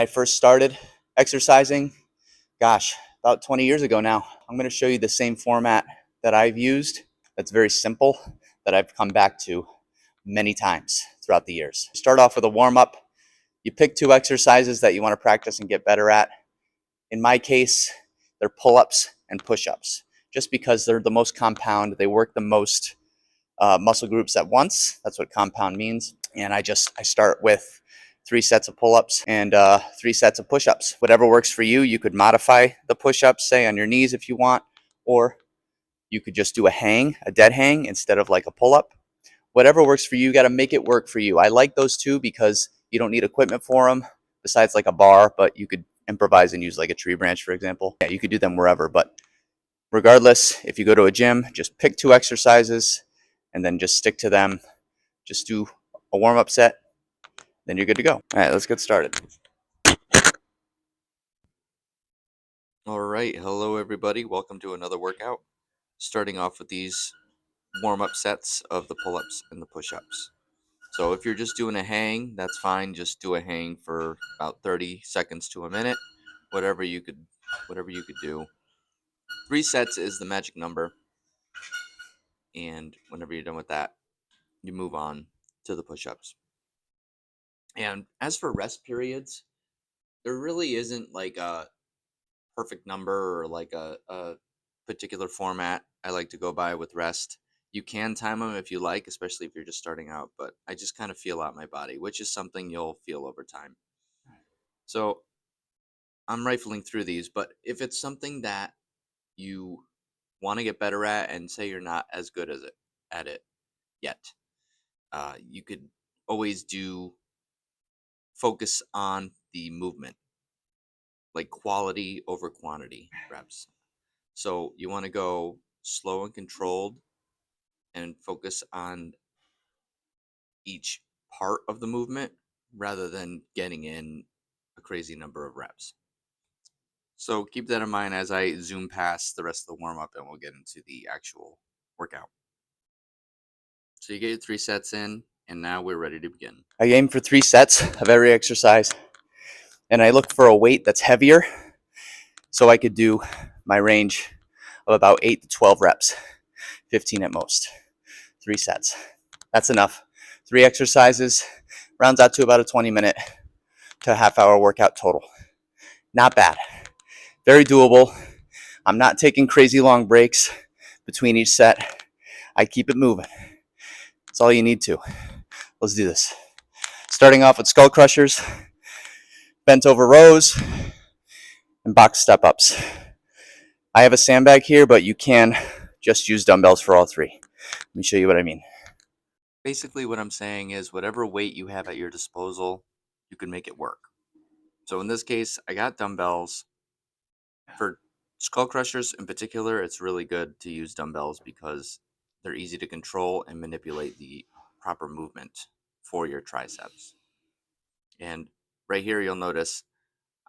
I first started exercising, gosh, about 20 years ago now. I'm going to show you the same format that I've used that's very simple, that I've come back to many times throughout the years. Start off with a warm-up. You pick 2 exercises that you want to practice and get better at. In my case, they're pull-ups and push-ups, just because they're the most compound. They work the most muscle groups at once. That's what compound means. And I start with 3 sets of pull-ups and 3 sets of push-ups. Whatever works for you. You could modify the push-ups, say on your knees if you want, or you could just do a dead hang instead of like a pull-up. Whatever works for you, you got to make it work for you. I like those 2 because you don't need equipment for them besides like a bar, but you could improvise and use like a tree branch, for example. Yeah, you could do them wherever, but regardless, if you go to a gym, just pick 2 exercises and then just stick to them. Just do a warm-up set, then you're good to go. All right, let's get started. All right, hello everybody. Welcome to another workout. Starting off with these warm-up sets of the pull-ups and the push-ups. So if you're just doing a hang, that's fine. Just do a hang for about 30 seconds to a minute, whatever you could do. 3 sets is the magic number. And whenever you're done with that, you move on to the push-ups. And as for rest periods, there really isn't like a perfect number or like a particular format I like to go by with rest. You can time them if you like, especially if you're just starting out, but I just kind of feel out my body, which is something you'll feel over time. So I'm rifling through these, but if it's something that you want to get better at and say you're not as good as at it yet, you could always focus on the movement, like quality over quantity reps. So you want to go slow and controlled and focus on each part of the movement rather than getting in a crazy number of reps. So keep that in mind as I zoom past the rest of the warm-up and we'll get into the actual workout. So you get your 3 sets in, and now we're ready to begin. I aim for 3 sets of every exercise, and I look for a weight that's heavier so I could do my range of about 8 to 12 reps, 15 at most. 3 sets. That's enough. 3 exercises rounds out to about a 20-minute to a half-hour workout total. Not bad. Very doable. I'm not taking crazy long breaks between each set. I keep it moving. That's all you need to. Let's do this. Starting off with skull crushers, bent over rows, and box step ups. I have a sandbag here, but you can just use dumbbells for all 3. Let me show you what I mean. Basically what I'm saying is whatever weight you have at your disposal, you can make it work. So in this case, I got dumbbells. For skull crushers in particular, it's really good to use dumbbells because they're easy to control and manipulate the proper movement for your triceps. And right here, you'll notice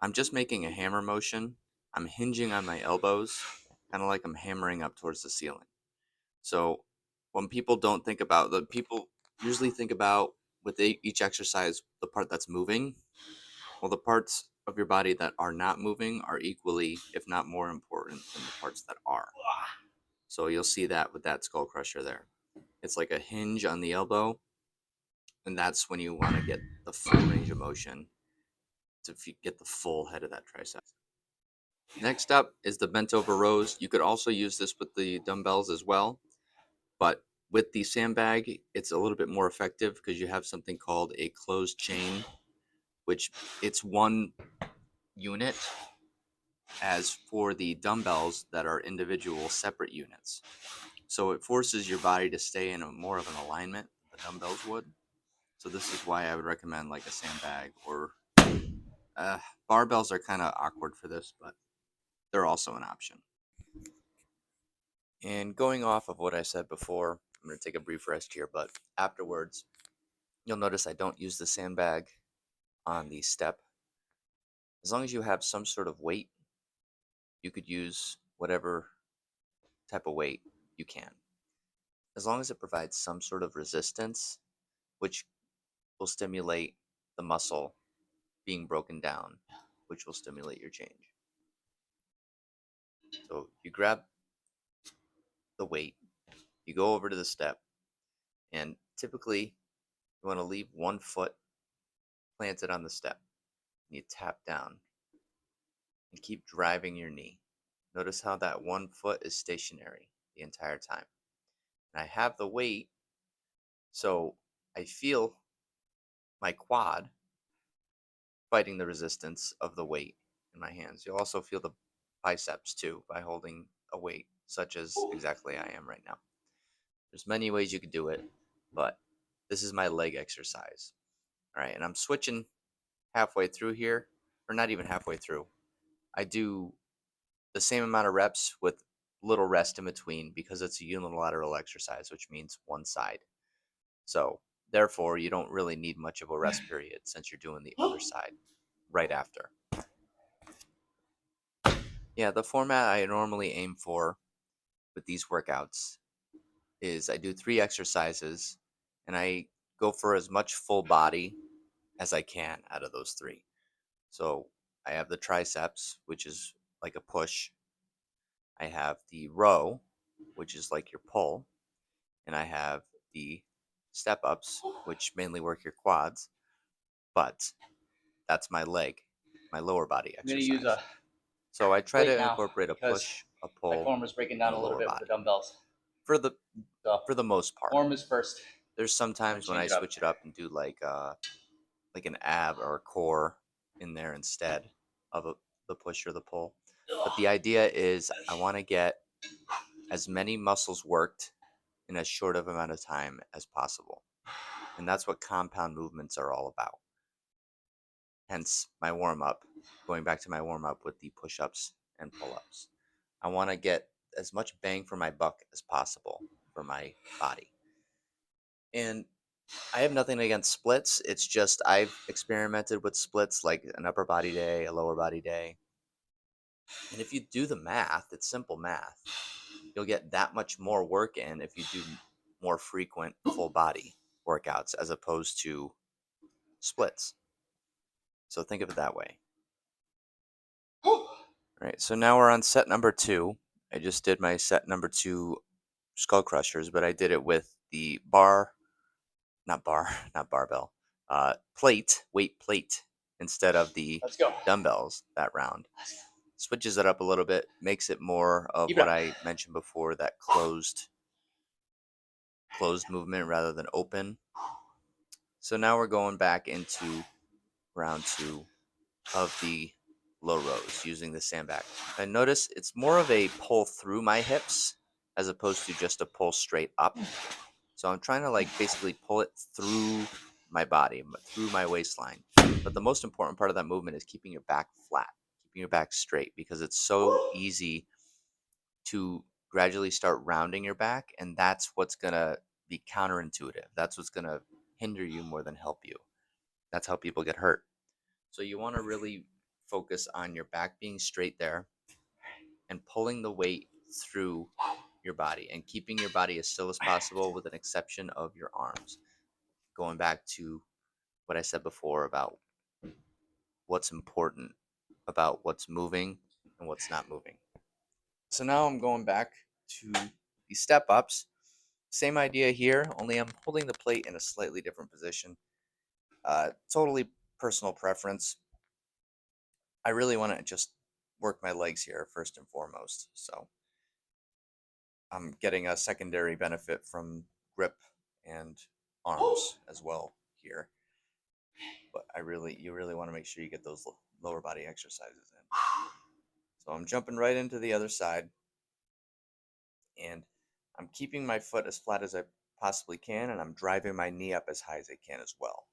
I'm just making a hammer motion. I'm hinging on my elbows, kind of like I'm hammering up towards the ceiling. So when people don't think about, people usually think about with each exercise, the part that's moving. Well, the parts of your body that are not moving are equally, if not more important than the parts that are. So you'll see that with that skull crusher there. It's like a hinge on the elbow, and that's when you want to get the full range of motion to get the full head of that tricep. Next up is the bent over rows. You could also use this with the dumbbells as well, but with the sandbag, it's a little bit more effective because you have something called a closed chain, which it's one unit, as for the dumbbells that are individual separate units. So it forces your body to stay in more of an alignment than the dumbbells would. So this is why I would recommend like a sandbag, or barbells are kind of awkward for this, but they're also an option. And going off of what I said before, I'm going to take a brief rest here, but afterwards, you'll notice I don't use the sandbag on the step. As long as you have some sort of weight, you could use whatever type of weight you can. As long as it provides some sort of resistance, which will stimulate the muscle being broken down, which will stimulate your change. So you grab the weight, you go over to the step, and typically you want to leave one foot planted on the step. And you tap down and keep driving your knee. Notice how that one foot is stationary the entire time. And I have the weight, so I feel my quad fighting the resistance of the weight in my hands. You'll also feel the biceps too by holding a weight, such as exactly I am right now. There's many ways you could do it, but this is my leg exercise. All right, and I'm switching halfway through here, or not even halfway through. I do the same amount of reps with little rest in between because it's a unilateral exercise, which means one side. So, therefore, you don't really need much of a rest period since you're doing the other side right after. Yeah, the format I normally aim for with these workouts is I do 3 exercises and I go for as much full body as I can out of those 3. So, I have the triceps, which is like a push. I have the row, which is like your pull, and I have the step ups, which mainly work your quads, but that's my leg, my lower body I'm going to use exercise. a So I try weight to now incorporate a because push, a my pull, form was breaking and down a a little lower bit with the body dumbbells. for the So for the most part. form is first. There's I'm going sometimes to when change I it up. switch it up and do like an ab or a core in there instead of the push or the pull. But the idea is I want to get as many muscles worked in as short of amount of time as possible. And that's what compound movements are all about. Hence my warm up, going back to my warm up with the push ups and pull ups. I want to get as much bang for my buck as possible for my body. And I have nothing against splits. It's just I've experimented with splits like an upper body day, a lower body day. And if you do the math, it's simple math. You'll get that much more work in if you do more frequent full body workouts as opposed to splits. So think of it that way. All right, so now we're on set number 2. I just did my set number 2 skull crushers, but I did it with the not bar, not barbell, weight plate instead of the Let's go. dumbbells that round. Switches it up a little bit, makes it more of Keep it what up. I mentioned before, that closed movement rather than open. So now we're going back into round 2 of the low rows using the sandbag. I notice it's more of a pull through my hips as opposed to just a pull straight up. So I'm trying to like basically pull it through my body, through my waistline. But the most important part of that movement is keeping your back flat, keeping your back straight because it's so easy to gradually start rounding your back, and that's what's going to be counterintuitive. That's what's going to hinder you more than help you. That's how people get hurt. So you want to really focus on your back being straight there and pulling the weight through your body and keeping your body as still as possible with an exception of your arms. Going back to what I said before about what's important about what's moving and what's not moving. So now I'm going back to the step ups. Same idea here, only I'm holding the plate in a slightly different position. Totally personal preference. I really want to just work my legs here first and foremost. So I'm getting a secondary benefit from grip and arms as well here. But you really want to make sure you get those lower body exercises in. So I'm jumping right into the other side and I'm keeping my foot as flat as I possibly can and I'm driving my knee up as high as I can as well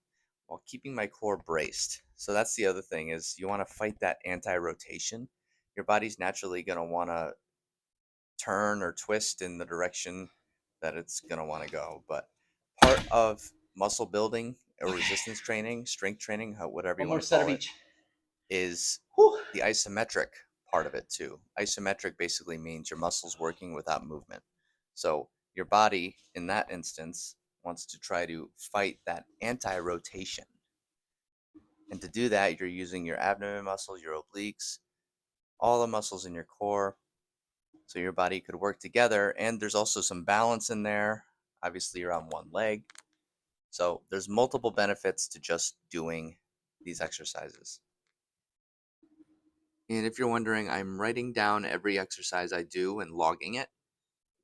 while keeping my core braced. So that's the other thing is you want to fight that anti-rotation. Your body's naturally going to want to turn or twist in the direction that it's going to want to go. But part of muscle building or resistance training, strength training, whatever you One more want to set of call it, each. is Whew. the isometric part of it too. Isometric basically means your muscles working without movement. So your body in that instance wants to try to fight that anti-rotation. And to do that, you're using your abdomen muscles, your obliques, all the muscles in your core, so your body could work together. And there's also some balance in there. Obviously, you're on one leg. So there's multiple benefits to just doing these exercises. And if you're wondering, I'm writing down every exercise I do and logging it.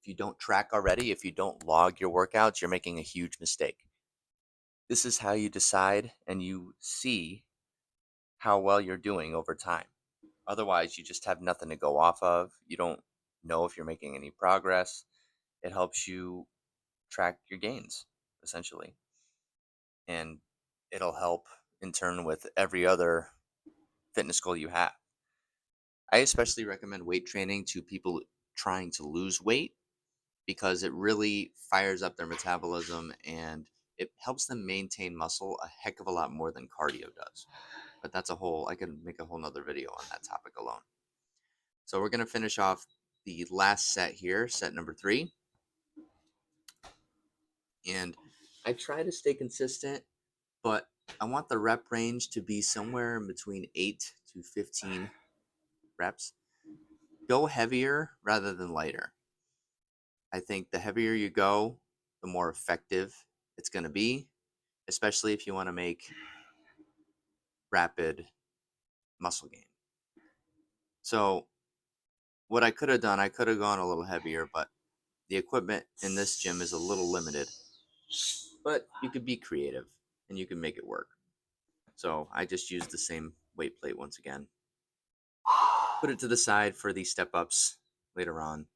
If you don't track already, if you don't log your workouts, you're making a huge mistake. This is how you decide and you see how well you're doing over time. Otherwise, you just have nothing to go off of. You don't know if you're making any progress. It helps you track your gains, essentially. And it'll help in turn with every other fitness goal you have. I especially recommend weight training to people trying to lose weight because it really fires up their metabolism and it helps them maintain muscle a heck of a lot more than cardio does. But that's I could make a whole nother video on that topic alone. So we're going to finish off the last set here, set number 3. And I try to stay consistent, but I want the rep range to be somewhere in between 8 to 15 reps. Go heavier rather than lighter. I think the heavier you go, the more effective it's going to be, especially if you want to make rapid muscle gain. So what I could have done, I could have gone a little heavier, but the equipment in this gym is a little limited. But you could be creative and you can make it work. So I just used the same weight plate once again. Put it to the side for the step ups later on.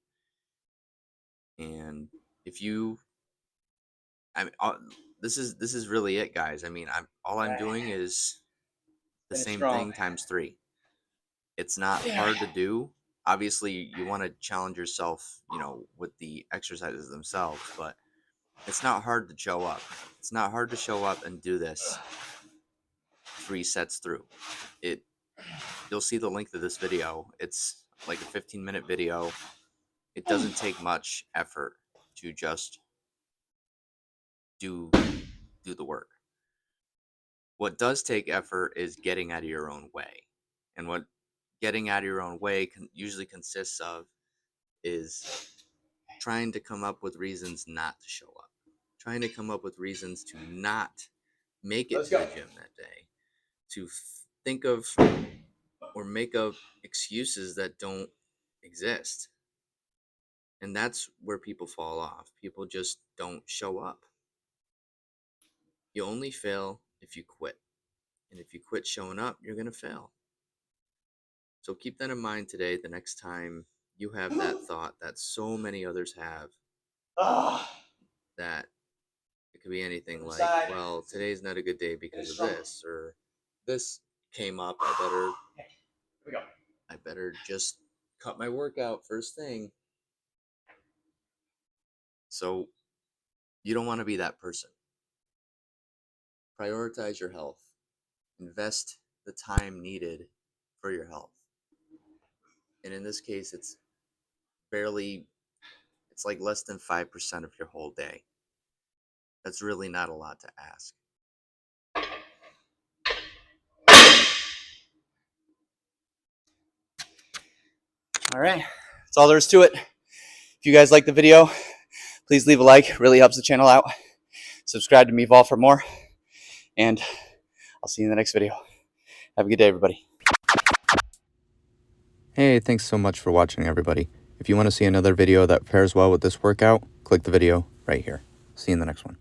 And if you, I mean, this is really it, guys. I mean, all I'm doing is the same thing times 3. It's not hard to do. Obviously, you want to challenge yourself, with the exercises themselves, but it's not hard to show up. It's not hard to show up and do this 3 sets through. You'll see the length of this video. It's like a 15-minute video. It doesn't take much effort to just do the work. What does take effort is getting out of your own way. And what getting out of your own way usually consists of is trying to come up with reasons not to show up. Trying to come up with reasons to not make it to the gym that day. To think of or make up excuses that don't exist. And that's where people fall off. People just don't show up. You only fail if you quit. And if you quit showing up, you're going to fail. So keep that in mind today, the next time you have that thought that so many others have, that it could be anything like, well, today's not a good day because of this, or this came up, I better just cut my workout first thing. So you don't want to be that person. Prioritize your health. Invest the time needed for your health. And in this case, it's like less than 5% of your whole day. That's really not a lot to ask. All right, that's all there is to it. If you guys like the video, please leave a like. It really helps the channel out. Subscribe to MevolvE for more, and I'll see you in the next video. Have a good day, everybody. Hey, thanks so much for watching, everybody. If you want to see another video that pairs well with this workout, click the video right here. See you in the next one.